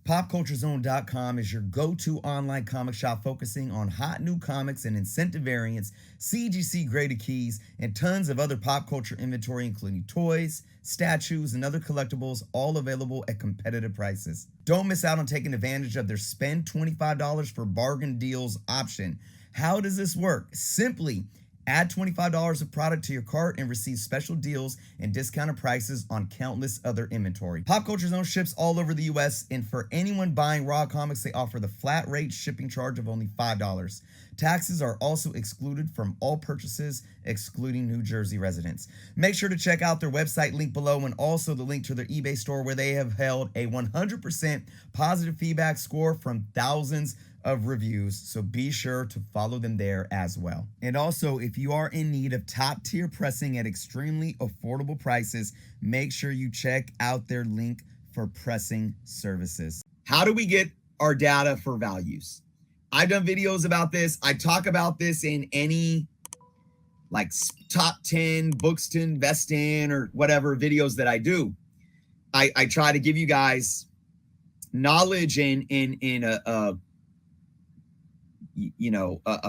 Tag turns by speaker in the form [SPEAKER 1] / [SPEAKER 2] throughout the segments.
[SPEAKER 1] PopCultureZone.com is your go-to online comic shop focusing on hot new comics and incentive variants, CGC graded keys, and tons of other pop culture inventory, including toys, statues, and other collectibles, all available at competitive prices. Don't miss out on taking advantage of their spend $25 for bargain deals option. How does this work? Simply add $25 of product to your cart and receive special deals and discounted prices on countless other inventory. Pop Culture Zone ships all over the US, and for anyone buying raw comics, they offer the flat rate shipping charge of only $5. Taxes are also excluded from all purchases, excluding New Jersey residents. Make sure to check out their website link below and also the link to their eBay store, where they have held a 100% positive feedback score from thousands of reviews, so be sure to follow them there as well. And also, if you are in need of top tier pressing at extremely affordable prices, make sure you check out their link for pressing services. How do we get our data for values? I've done videos about this. I talk about this in any like top 10 books to invest in or whatever videos that I do. I try to give you guys knowledge in a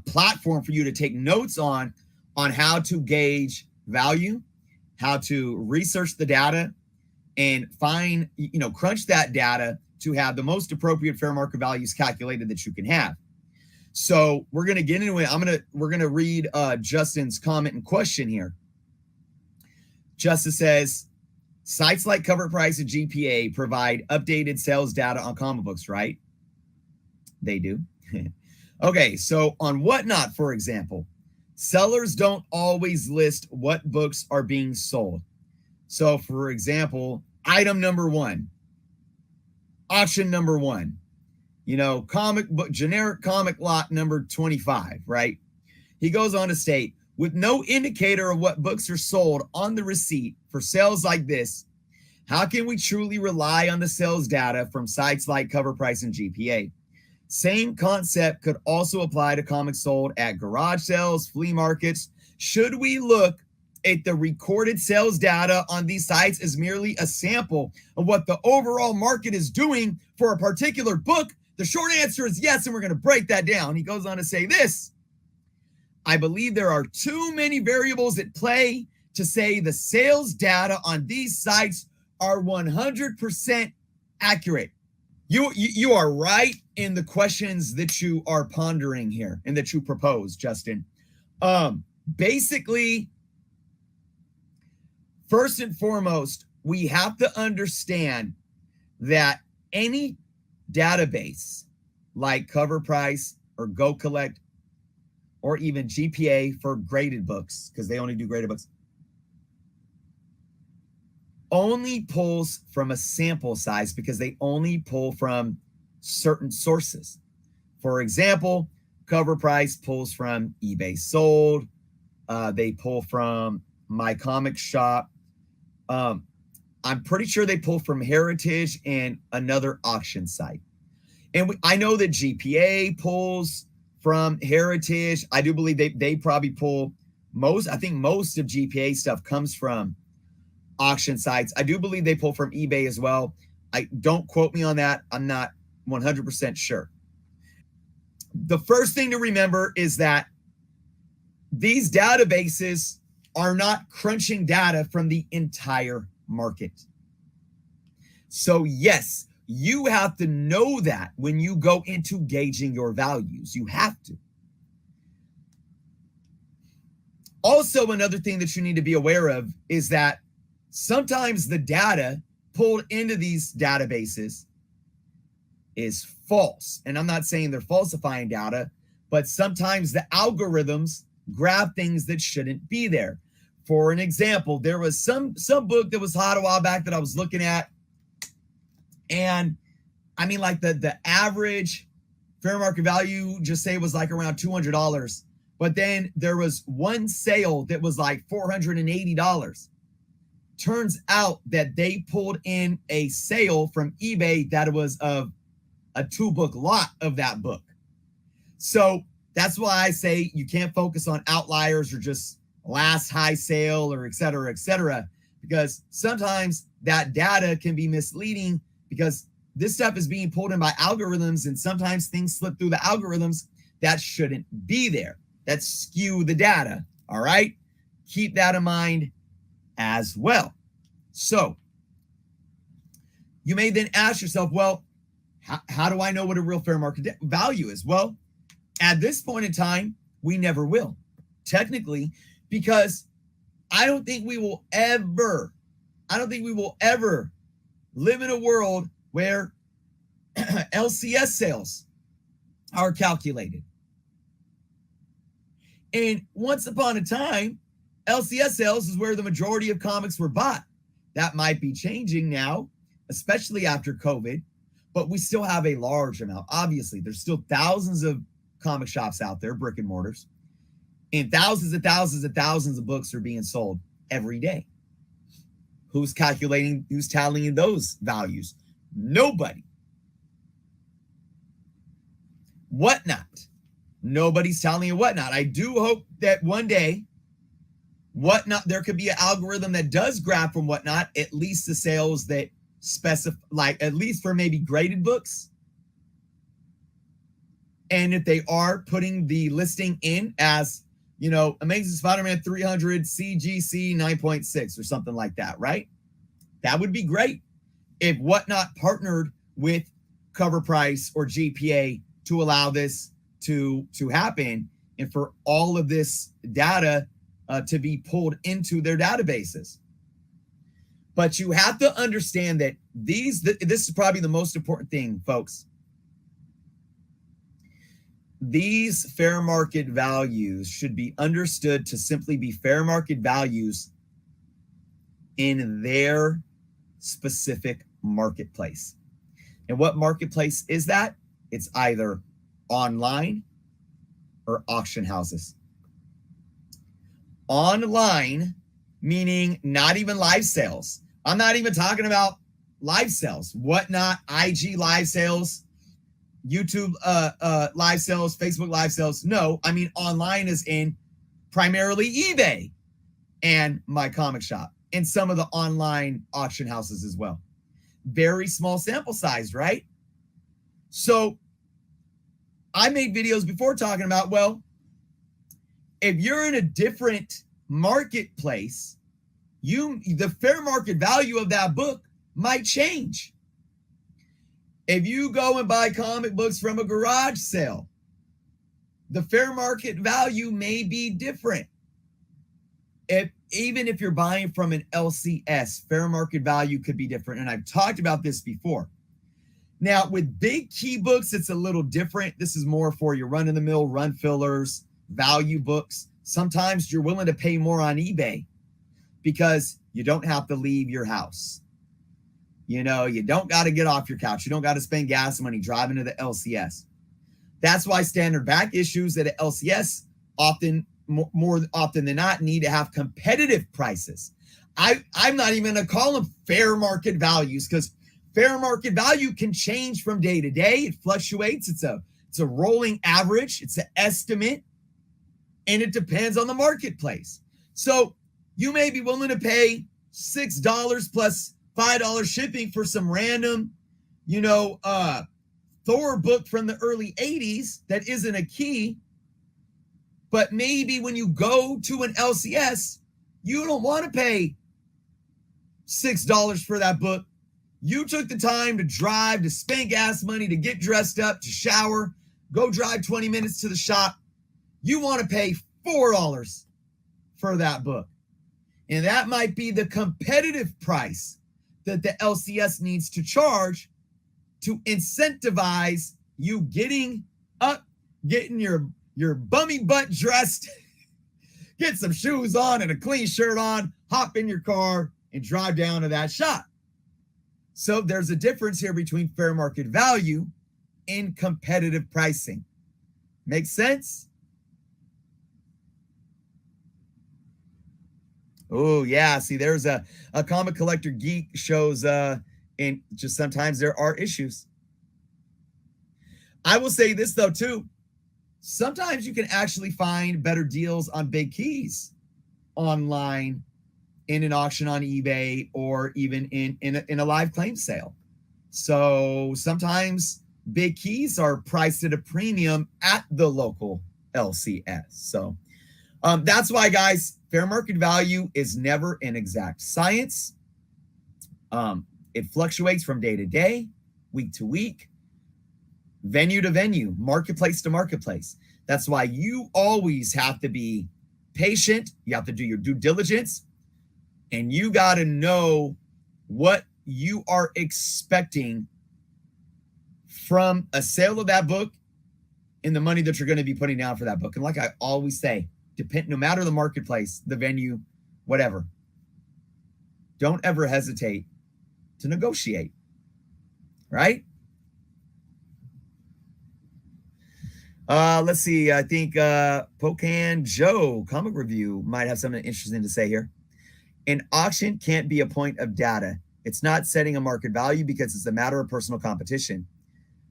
[SPEAKER 1] platform for you to take notes on how to gauge value, how to research the data, and find, crunch that data to have the most appropriate fair market values calculated that you can have. So we're going to get into it. We're going to read Justin's comment and question here. Justin says, sites like Cover Price and GPA provide updated sales data on comic books, right? They do. Okay, so on Whatnot, for example, sellers don't always list what books are being sold. So, for example, item number 1, auction number 1, comic book, generic comic lot number 25, right? He goes on to state, with no indicator of what books are sold on the receipt for sales like this, how can we truly rely on the sales data from sites like Cover Price and GPA? Same concept could also apply to comics sold at garage sales, flea markets. Should we look at the recorded sales data on these sites as merely a sample of what the overall market is doing for a particular book? The short answer is yes, and we're going to break that down. He goes on to say this: I believe there are too many variables at play to say the sales data on these sites are 100% accurate. You are right in the questions that you are pondering here and that you propose, Justin. Basically, first and foremost, we have to understand that any database like Cover Price or Go Collect or even GPA for graded books, because they only do graded books, only pulls from a sample size because they only pull from certain sources. For example, Cover Price pulls from eBay Sold. They pull from My Comic Shop. I'm pretty sure they pull from Heritage and another auction site. And I know that GPA pulls from Heritage. I do believe they probably pull most. I think most of GPA stuff comes from auction sites. I do believe they pull from eBay as well. Don't quote me on that. I'm not 100% sure. The first thing to remember is that these databases are not crunching data from the entire market. So yes, you have to know that when you go into gauging your values. You have to. Also, another thing that you need to be aware of is that sometimes the data pulled into these databases is false. And I'm not saying they're falsifying data, but sometimes the algorithms grab things that shouldn't be there. For an example, there was some book that was hot a while back that I was looking at. And I mean, like the average fair market value, just say, was like around $200. But then there was one sale that was like $480. Turns out that they pulled in a sale from eBay that was of a 2-book lot of that book. So that's why I say you can't focus on outliers or just last high sale or et cetera, because sometimes that data can be misleading because this stuff is being pulled in by algorithms, and sometimes things slip through the algorithms that shouldn't be there, that skew the data. All right, keep that in mind as well. So you may then ask yourself, well, how do I know what a real fair market value is? Well, at this point in time, we never will, technically, because I don't think we will ever live in a world where LCS sales are calculated. And once upon a time, LCS sales is where the majority of comics were bought. That might be changing now, especially after COVID, but we still have a large amount. Obviously, there's still thousands of comic shops out there, brick and mortars, and thousands and thousands and thousands of books are being sold every day. Who's tallying those values? Nobody. Whatnot. Nobody's tallying Whatnot. I do hope that one day Whatnot, there could be an algorithm that does graph from Whatnot, at least the sales that specify, like at least for maybe graded books. And if they are putting the listing in as, Amazing Spider-Man 300 CGC 9.6 or something like that, right? That would be great if Whatnot partnered with Cover Price or GPA to allow this to happen, and for all of this data to be pulled into their databases. But you have to understand that this is probably the most important thing, folks. These fair market values should be understood to simply be fair market values in their specific marketplace. And what marketplace is that? It's either online or auction houses. Online, meaning not even live sales. I'm not even talking about live sales. Whatnot, IG live sales, YouTube live sales, Facebook live sales. No, I mean online is in primarily eBay and my comic shop and some of the online auction houses as well. Very small sample size, right? So I made videos before talking about, well, if you're in a different marketplace, the fair market value of that book might change. If you go and buy comic books from a garage sale, the fair market value may be different. Even if you're buying from an LCS, fair market value could be different. And I've talked about this before. Now, with big key books, it's a little different. This is more for your run-of-the-mill, run fillers, value books. Sometimes you're willing to pay more on eBay because you don't have to leave your house. You don't got to get off your couch. You don't got to spend gas money driving to the LCS. That's why standard back issues at an LCS more often than not need to have competitive prices. I'm not even going to call them fair market values because fair market value can change from day to day. It fluctuates. It's a rolling average. It's an estimate, and it depends on the marketplace. So you may be willing to pay $6 plus $5 shipping for some random, Thor book from the early 80s that isn't a key. But maybe when you go to an LCS, you don't want to pay $6 for that book. You took the time to drive, to spend gas money, to get dressed up, to shower, go drive 20 minutes to the shop. You want to pay $4 for that book. And that might be the competitive price that the LCS needs to charge to incentivize you getting up, getting your bummy butt dressed, get some shoes on and a clean shirt on, hop in your car and drive down to that shop. So there's a difference here between fair market value and competitive pricing. Make sense? Oh, yeah. See, there's a comic collector geek shows, and just sometimes there are issues. I will say this, though, too. Sometimes you can actually find better deals on big keys online in an auction on eBay or even in a live claim sale. So sometimes big keys are priced at a premium at the local LCS. So that's why, guys, fair market value is never an exact science. It fluctuates from day to day, week to week, venue to venue, marketplace to marketplace. That's why you always have to be patient. You have to do your due diligence, and you got to know what you are expecting from a sale of that book and the money that you're going to be putting down for that book. And like I always say, no matter the marketplace, the venue, whatever, don't ever hesitate to negotiate, right? Let's see. I think Pocan Joe comic review might have something interesting to say here. An auction can't be a point of data. It's not setting a market value because it's a matter of personal competition.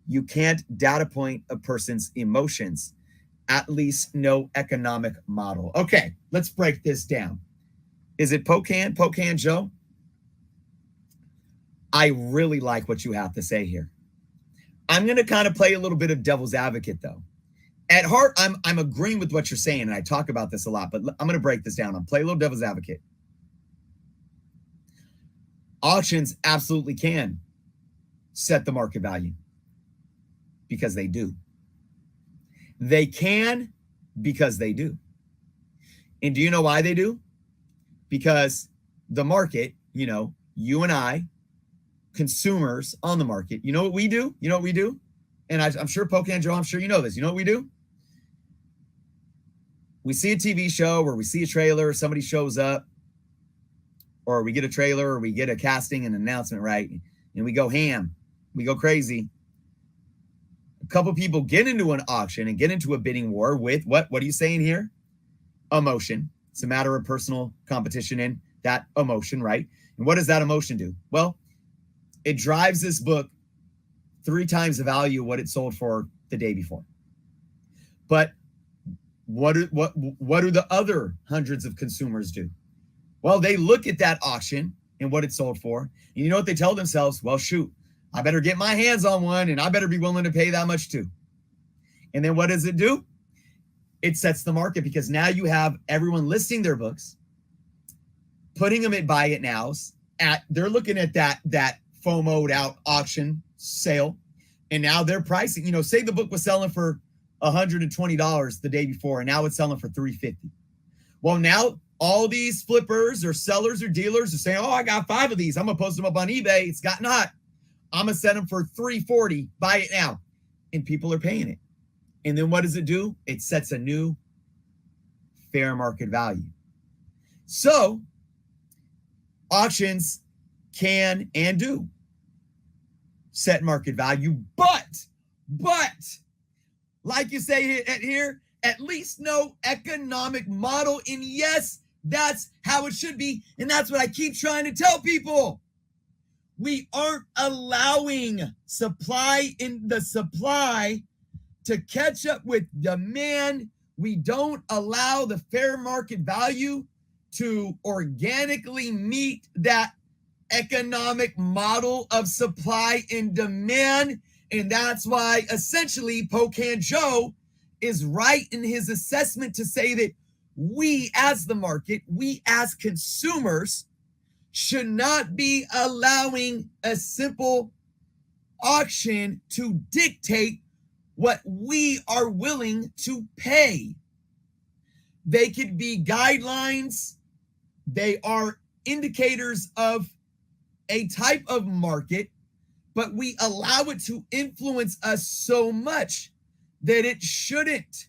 [SPEAKER 1] You can't data point a person's emotions, at least no economic model. Okay, let's break this down. Is it Pocan Joe? I really like what you have to say here. I'm going to kind of play a little bit of devil's advocate, though. At heart, I'm agreeing with what you're saying, and I talk about this a lot, but I'm going to break this down. I'll play a little devil's advocate. Auctions absolutely can set the market value because they do. They can because they do. And do you know why they do? Because the market, you and I, consumers on the market, you know what we do? You know what we do? And I'm sure Pocan Joe, I'm sure you know this. You know what we do? We see a TV show or we see a trailer, somebody shows up, or we get a trailer or we get a casting and announcement, right? And we go ham. We go crazy. A couple people get into an auction and get into a bidding war with what are you saying here? Emotion. It's a matter of personal competition and that emotion, right? And what does that emotion do? Well, it drives this book 3 times the value of what it sold for the day before. But what do the other hundreds of consumers do? Well, they look at that auction and what it sold for. And you know what they tell themselves? Well, shoot, I better get my hands on one and I better be willing to pay that much too. And then what does it do? It sets the market because now you have everyone listing their books, putting them at buy it nows. They're looking at that FOMO'd out auction sale. And now they're pricing, say the book was selling for $120 the day before, and now it's selling for $350. Well, now all these flippers or sellers or dealers are saying, oh, I got 5 of these. I'm going to post them up on eBay. It's gotten hot. I'm going to set them for $340. Buy it now. And people are paying it. And then what does it do? It sets a new fair market value. So auctions can and do set market value, but like you say here, at least no economic model. And yes, that's how it should be. And that's what I keep trying to tell people. We aren't allowing supply to catch up with demand. We don't allow the fair market value to organically meet that economic model of supply and demand. And that's why essentially Pocan Joe is right in his assessment to say that we as the market, we as consumers should not be allowing a simple auction to dictate what we are willing to pay. They could be guidelines. They are indicators of a type of market, but we allow it to influence us so much that it shouldn't.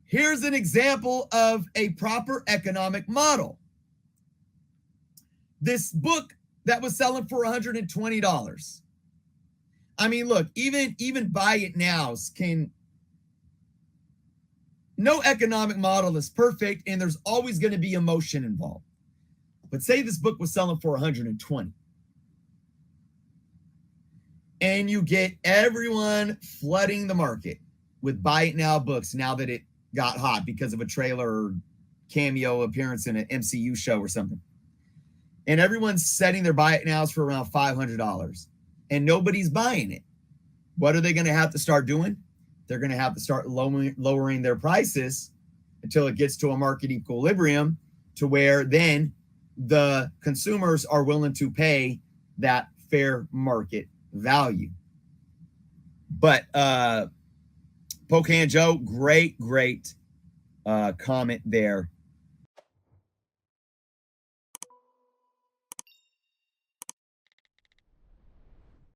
[SPEAKER 1] Here's an example of a proper economic model. This book that was selling for $120. I mean, look, even buy it nows can. No economic model is perfect, and there's always going to be emotion involved. But say this book was selling for $120. And you get everyone flooding the market with buy it now books now that it got hot because of a trailer or cameo appearance in an MCU show or something. and everyone's setting their buy it nows for around $500, and nobody's buying it. What are they going to have to start doing? They're going to have to start lowering their prices until it gets to a market equilibrium, to where then the consumers are willing to pay that fair market value. But Pocan Joe, great comment there